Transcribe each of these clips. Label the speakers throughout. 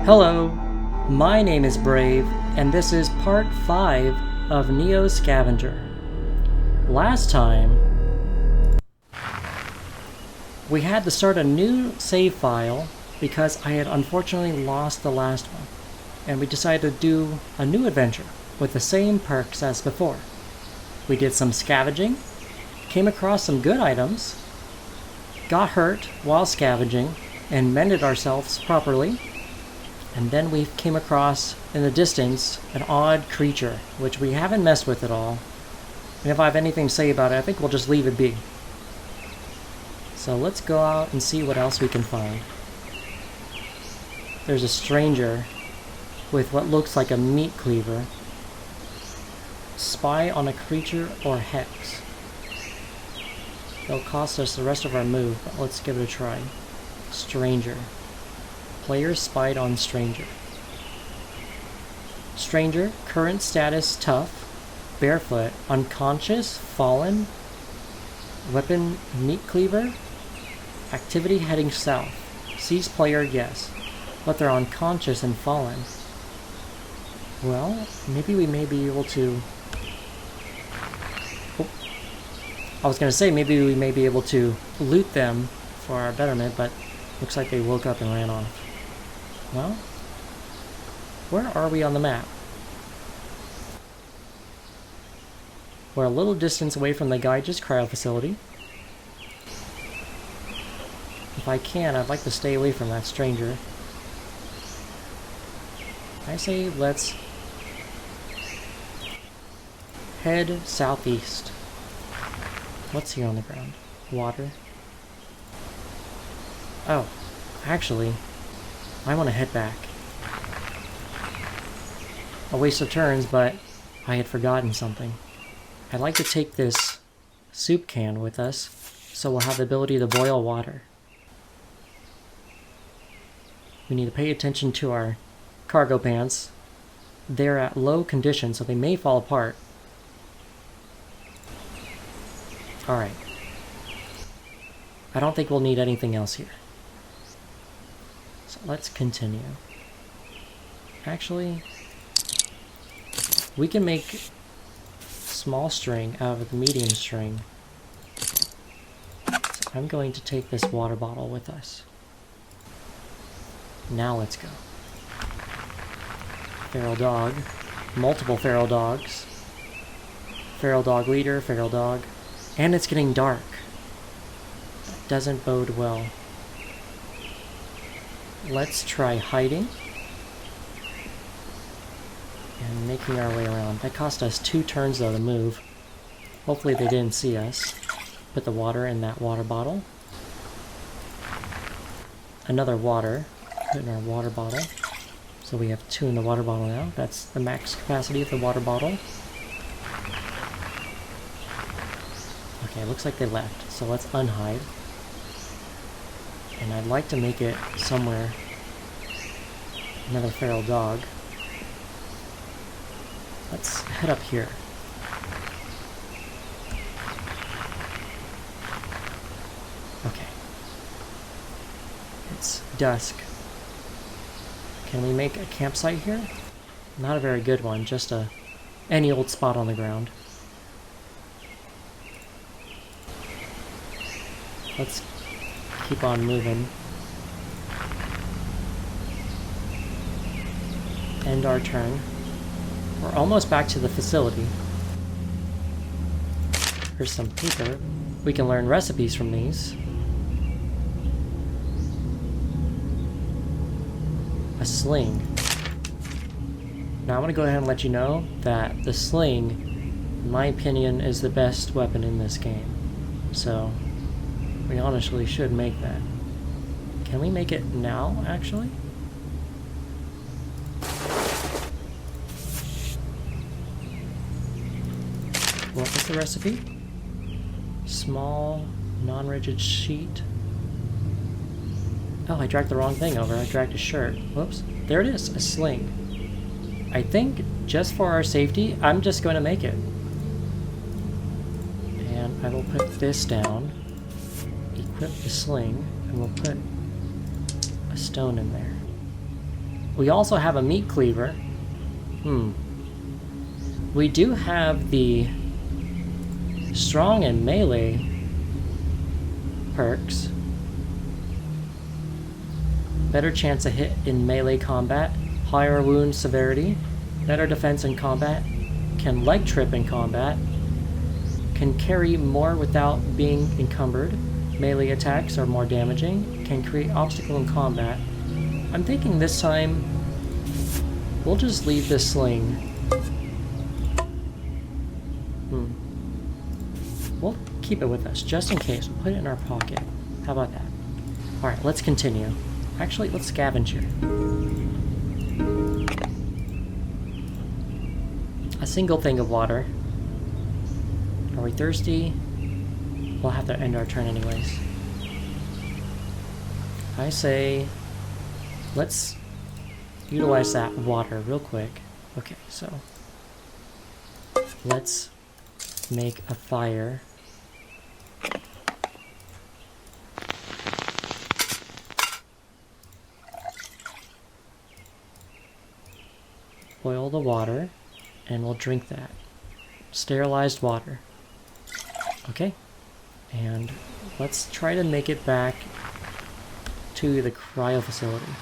Speaker 1: Hello, my name is Braev, and this is part 5 of Neo's Scavenger. Last time, we had to start a new save file because I had unfortunately lost the last one, and we decided to do a new adventure with the same perks as before. We did some scavenging, came across some good items, got hurt while scavenging, and mended ourselves properly. And then we came across, in the distance, an odd creature, which we haven't messed with at all. And if I have anything to say about it, I think we'll just leave it be. So let's go out and see what else we can find. There's a stranger with what looks like a meat cleaver. Spy on a creature or hex. They'll cost us the rest of our move, but let's give it a try. Stranger. Player spied on stranger. Stranger, current status tough, barefoot, unconscious, fallen, weapon meat cleaver, activity heading south. Sees player, yes, but they're unconscious and fallen. Well, maybe we may be able to... I was going to say maybe we may be able to loot them for our betterment, but looks like they woke up and ran off. Well, where are we on the map? We're a little distance away from the Gyges cryo facility. If I can, I'd like to stay away from that stranger. I say let's head southeast. What's here on the ground? Water. Oh, actually, I want to head back. A waste of turns, but I had forgotten something. I'd like to take this soup can with us, so we'll have the ability to boil water. We need to pay attention to our cargo pants. They're at low condition, so they may fall apart. Alright. I don't think we'll need anything else here. So let's continue. Actually, we can make small string out of the medium string. So I'm going to take this water bottle with us. Now let's go. Feral dog. Multiple feral dogs. Feral dog leader, feral dog. And it's getting dark. That doesn't bode well. Let's try hiding and making our way around. That cost us 2 turns though to move. Hopefully they didn't see us. Put the water in that water bottle. Another water. Put in our water bottle. So we have 2 in the water bottle now. That's the max capacity of the water bottle. Okay, looks like they left. So let's unhide. And I'd like to make it somewhere. Another feral dog. Let's head up here. Okay. It's dusk. Can we make a campsite here? Not a very good one, just any old spot on the ground. Let's keep on moving. End our turn. We're almost back to the facility. Here's some paper. We can learn recipes from these. A sling. Now I want to go ahead and let you know that the sling, in my opinion, is the best weapon in this game. So we honestly should make that. Can we make it now, actually? What was the recipe? Small, non-rigid sheet. Oh, I dragged the wrong thing over. I dragged a shirt. Whoops. There it is, a sling. I think, just for our safety, I'm just going to make it. And I will put this down. Equip the sling, and we'll put a stone in there. We also have a meat cleaver. We do have the strong and melee perks. Better chance to hit in melee combat. Higher wound severity. Better defense in combat. Can leg trip in combat. Can carry more without being encumbered. Melee attacks are more damaging. Can create obstacle in combat. I'm thinking this time we'll just leave this sling. We'll keep it with us, just in case. We'll put it in our pocket. How about that? Alright, let's continue. Actually, let's scavenge here. A single thing of water. Are we thirsty? We'll have to end our turn anyways. I say, let's utilize that water real quick. Okay, so let's make a fire. Boil the water, and we'll drink that. Sterilized water. Okay, and let's try to make it back to the cryo facility.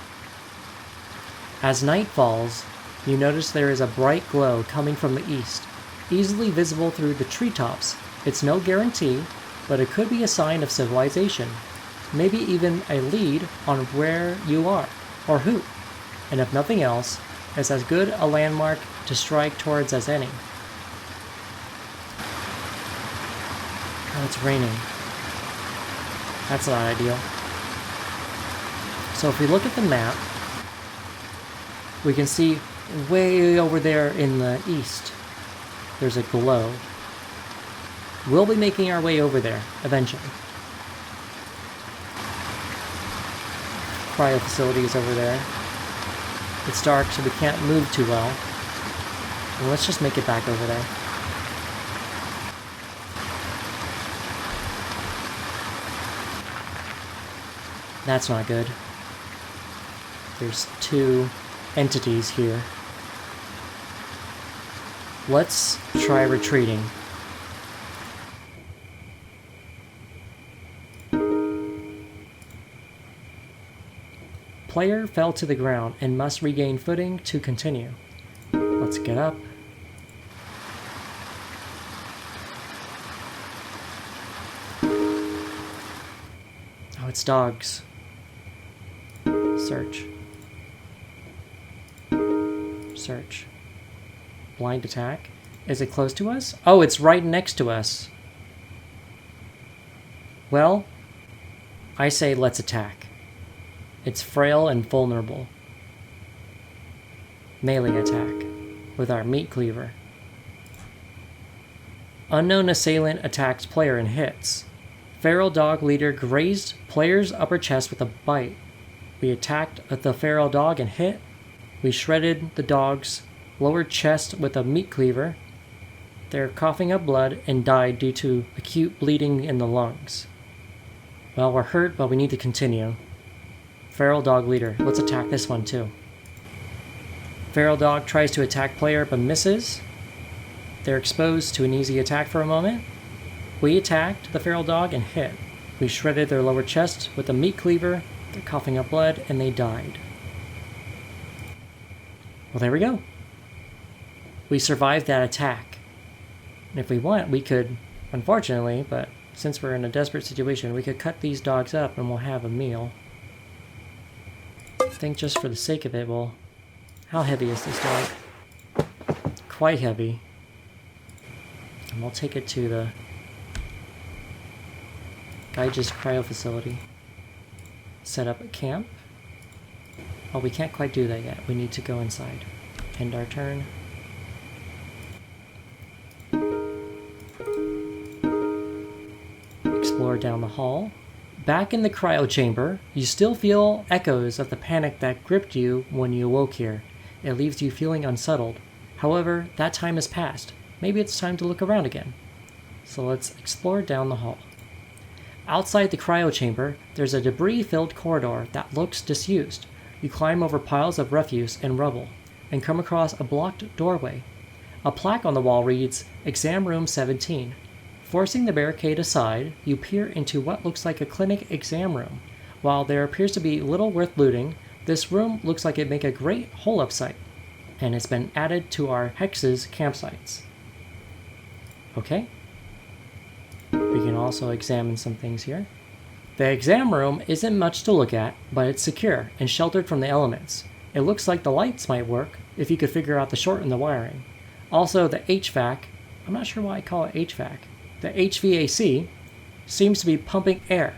Speaker 1: As night falls, you notice there is a bright glow coming from the east, easily visible through the treetops. It's no guarantee, but it could be a sign of civilization, maybe even a lead on where you are, or who, and if nothing else, it's as good a landmark to strike towards as any. Oh, it's raining. That's not ideal. So if we look at the map, we can see way over there in the east, there's a glow. We'll be making our way over there, eventually. Cryo facility is over there. It's dark, so we can't move too well. Well, let's just make it back over there. That's not good. There's two entities here. Let's try retreating. Player fell to the ground and must regain footing to continue. Let's get up. Oh, it's dogs. Search. Search. Blind attack. Is it close to us? Oh, it's right next to us. Well, I say let's attack. It's frail and vulnerable. Melee attack with our meat cleaver. Unknown assailant attacks player and hits. Feral dog leader grazed player's upper chest with a bite. We attacked the feral dog and hit. We shredded the dog's lower chest with a meat cleaver. They're coughing up blood and died due to acute bleeding in the lungs. Well, we're hurt, but we need to continue. Feral dog leader. Let's attack this one too. Feral dog tries to attack player but misses. They're exposed to an easy attack for a moment. We attacked the feral dog and hit. We shredded their lower chest with a meat cleaver. They're coughing up blood and they died. Well, there we go. We survived that attack. And if we want, we could, unfortunately, but since we're in a desperate situation, we could cut these dogs up and we'll have a meal. I think just for the sake of it, well, how heavy is this dog? Quite heavy. And we'll take it to the Gyges cryo facility. Set up a camp. Oh, we can't quite do that yet. We need to go inside. End our turn. Explore down the hall. Back in the cryo chamber, you still feel echoes of the panic that gripped you when you awoke here. It leaves you feeling unsettled. However, that time has passed. Maybe it's time to look around again. So let's explore down the hall. Outside the cryo chamber, there's a debris-filled corridor that looks disused. you climb over piles of refuse and rubble, and come across a blocked doorway. A plaque on the wall reads, Exam Room 17. Forcing the barricade aside, you peer into what looks like a clinic exam room. While there appears to be little worth looting, this room looks like it'd make a great hole-up site, and it's been added to our Hex's campsites. Okay. We can also examine some things here. The exam room isn't much to look at, but it's secure and sheltered from the elements. It looks like the lights might work if you could figure out the short in the wiring. Also, the HVAC, I'm not sure why I call it HVAC, the HVAC seems to be pumping air.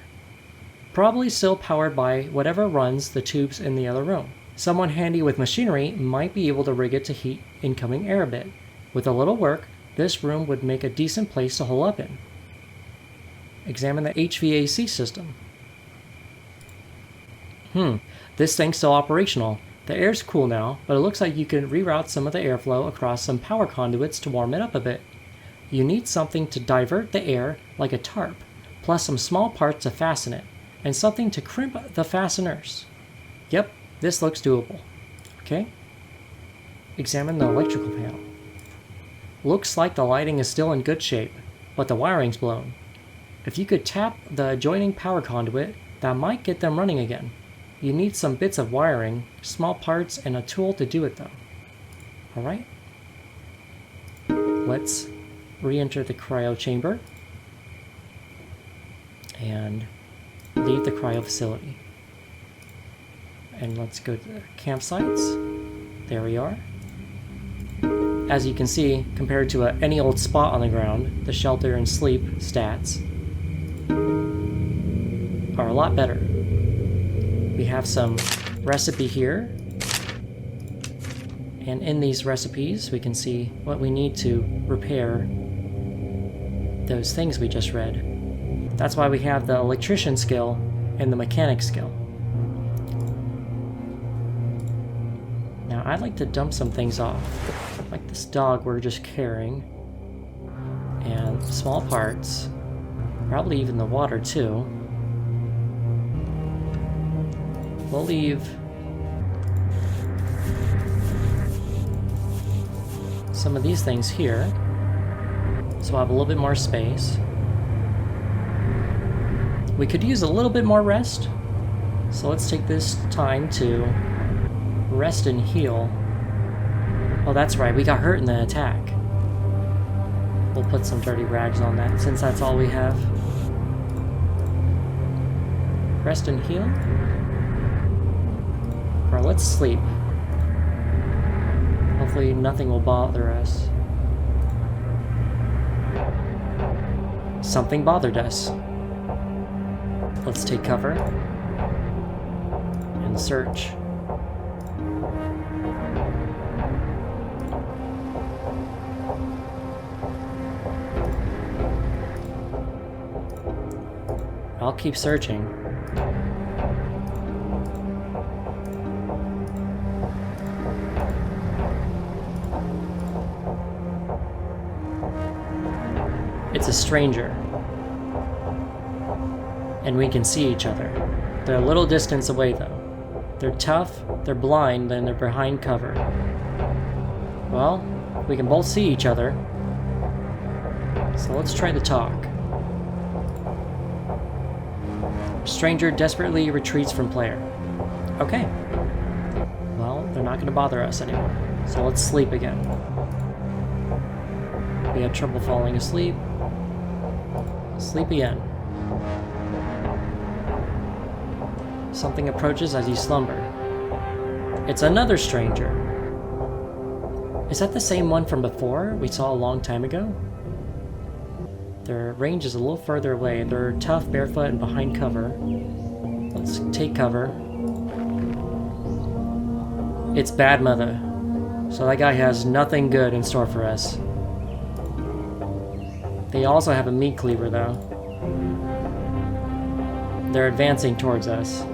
Speaker 1: Probably still powered by whatever runs the tubes in the other room. Someone handy with machinery might be able to rig it to heat incoming air a bit. With a little work, this room would make a decent place to hole up in. Examine the HVAC system. This thing's still operational. The air's cool now, but it looks like you can reroute some of the airflow across some power conduits to warm it up a bit. You need something to divert the air like a tarp, plus some small parts to fasten it, and something to crimp the fasteners. Yep, this looks doable. Okay. Examine the electrical panel. Looks like the lighting is still in good shape, but the wiring's blown. If you could tap the adjoining power conduit, that might get them running again. You need some bits of wiring, small parts, and a tool to do it though. Alright. Let's re-enter the cryo chamber and leave the cryo facility. And let's go to the campsites. There we are. As you can see, compared to any old spot on the ground, the shelter and sleep stats are a lot better. We have some recipe here, and in these recipes we can see what we need to repair those things we just read. That's why we have the electrician skill and the mechanic skill. Now I'd like to dump some things off, like this dog we're just carrying, and small parts, probably even the water too. We'll leave some of these things here, so we'll have a little bit more space. We could use a little bit more rest, so let's take this time to rest and heal. Oh, that's right, we got hurt in the attack. We'll put some dirty rags on that, since that's all we have. Rest and heal? Or let's sleep. Hopefully nothing will bother us. Something bothered us. Let's take cover and search. I'll keep searching. It's a stranger. And we can see each other. They're a little distance away though. They're tough, they're blind, and they're behind cover. Well, we can both see each other. So let's try to talk. Stranger desperately retreats from player. Okay. Well, they're not going to bother us anymore. So let's sleep again. We had trouble falling asleep. Sleep again. Something approaches as you slumber. It's another stranger. Is that the same one from before we saw a long time ago? Their range is a little further away. They're tough, barefoot, and behind cover. Let's take cover. It's bad Mutha. So that guy has nothing good in store for us. They also have a meat cleaver though. They're advancing towards us.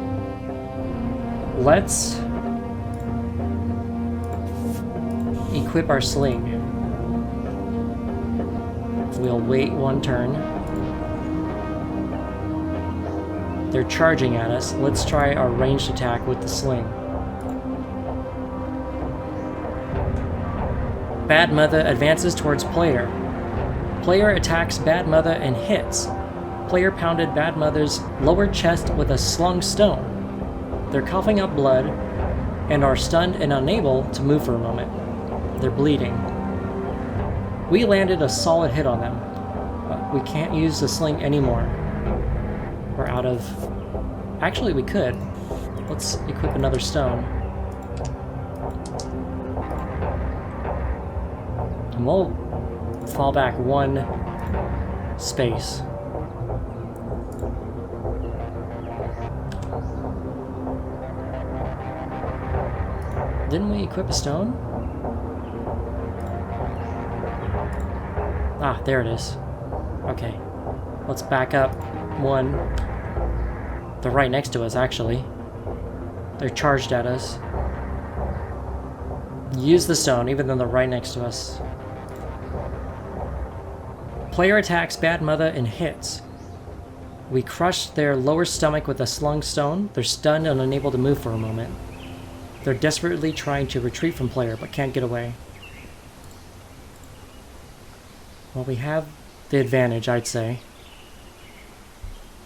Speaker 1: Let's equip our sling. We'll wait one turn. They're charging at us. Let's try our ranged attack with the sling. Bad Mutha advances towards player. Player attacks Bad Mutha and hits. Player pounded Bad Mutha's lower chest with a slung stone. They're coughing up blood and are stunned and unable to move for a moment. They're bleeding. We landed a solid hit on them, but we can't use the sling anymore. We're out of... Actually, we could. Let's equip another stone. And we'll fall back one space. Didn't we equip a stone? Ah, there it is. Okay. Let's back up one. They're right next to us, actually. They're charged at us. Use the stone, even though they're right next to us. Player attacks Bad Mutha and hits. We crush their lower stomach with a slung stone. They're stunned and unable to move for a moment. They're desperately trying to retreat from player, but can't get away. Well, we have the advantage, I'd say.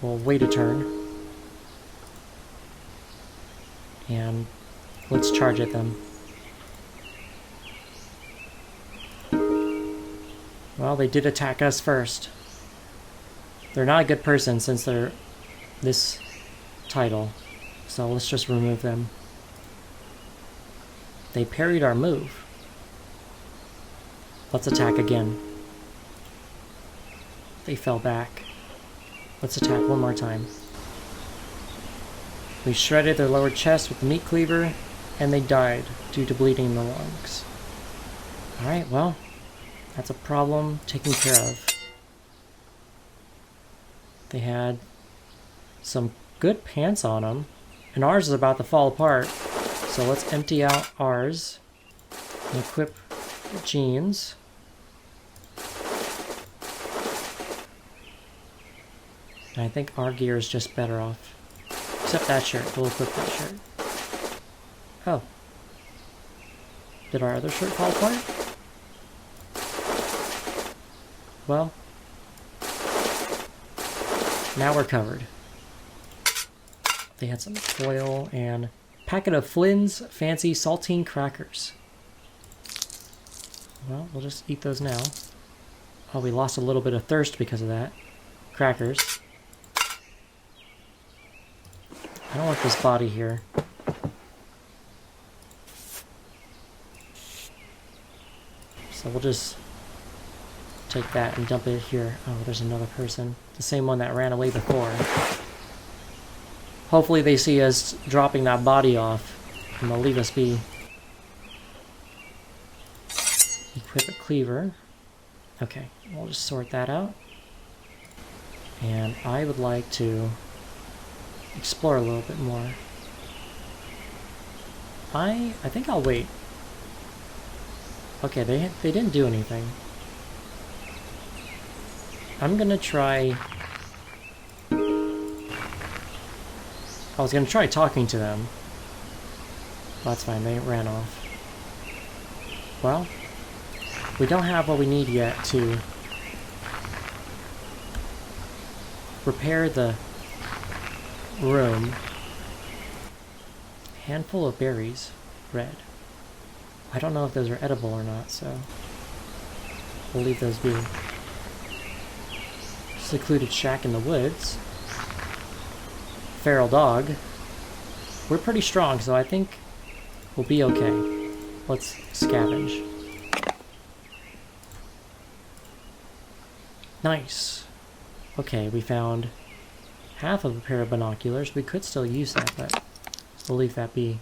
Speaker 1: We'll wait a turn. And let's charge at them. Well, they did attack us first. They're not a good person since they're this title. So let's just remove them. They parried our move. Let's attack again. They fell back. Let's attack one more time. We shredded their lower chest with the meat cleaver, and they died due to bleeding in the lungs. Alright, well, that's a problem taken care of. They had some good pants on them, and ours is about to fall apart. So let's empty out ours and equip the jeans. And I think our gear is just better off. Except that shirt. We'll equip that shirt. Oh. Did our other shirt fall apart? Well. Now we're covered. They had some foil and... packet of Flynn's fancy saltine crackers. Well, we'll just eat those now. Oh, we lost a little bit of thirst because of that. Crackers. I don't want this body here. So we'll just take that and dump it here. Oh, there's another person. The same one that ran away before. Hopefully they see us dropping that body off and they'll leave us be. Equip a cleaver. Okay, we'll just sort that out. And I would like to explore a little bit more. I think I'll wait. Okay, they didn't do anything. I'm gonna try... I was gonna try talking to them. That's fine, they ran off. Well, we don't have what we need yet to repair the room. Handful of berries, red. I don't know if those are edible or not, so we'll leave those be. Secluded shack in the woods. Feral dog. We're pretty strong, so I think we'll be okay. Let's scavenge. Nice. Okay, we found half of a pair of binoculars. We could still use that, but we'll leave that be.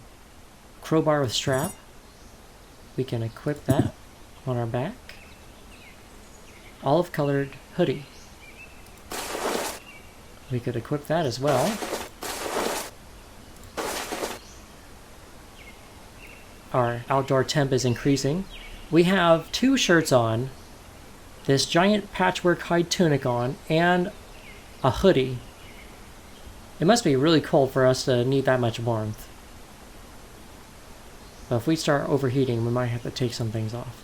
Speaker 1: Crowbar with strap. We can equip that on our back. Olive-colored hoodie. We could equip that as well. Our outdoor temp is increasing. We have 2 shirts on, this giant patchwork hide tunic on, and a hoodie. It must be really cold for us to need that much warmth. But if we start overheating, we might have to take some things off.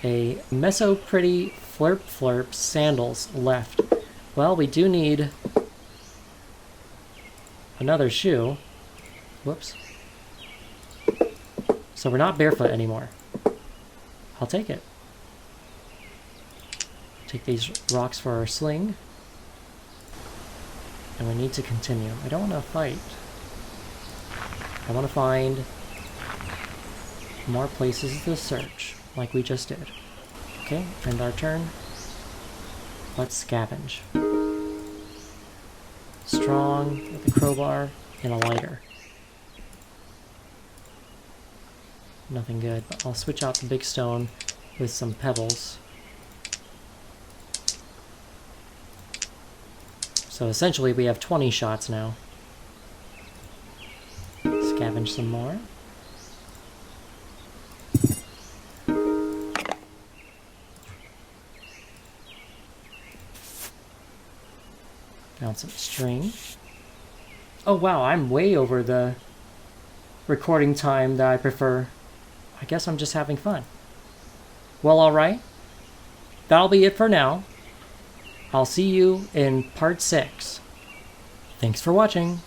Speaker 1: a Meso Pretty Flirp Flirp sandals left. Well, we do need another shoe. Whoops. So we're not barefoot anymore. I'll take it. Take these rocks for our sling. And we need to continue. I don't want to fight. I want to find more places to search, like we just did. Okay, end our turn. Let's scavenge. Strong with a crowbar and a lighter. Nothing good, but I'll switch out the big stone with some pebbles. So essentially we have 20 shots now. Scavenge some more. Found some string. Oh wow, I'm way over the recording time that I prefer. I guess I'm just having fun. Well, alright. That'll be it for now. I'll see you in part 6. Thanks for watching.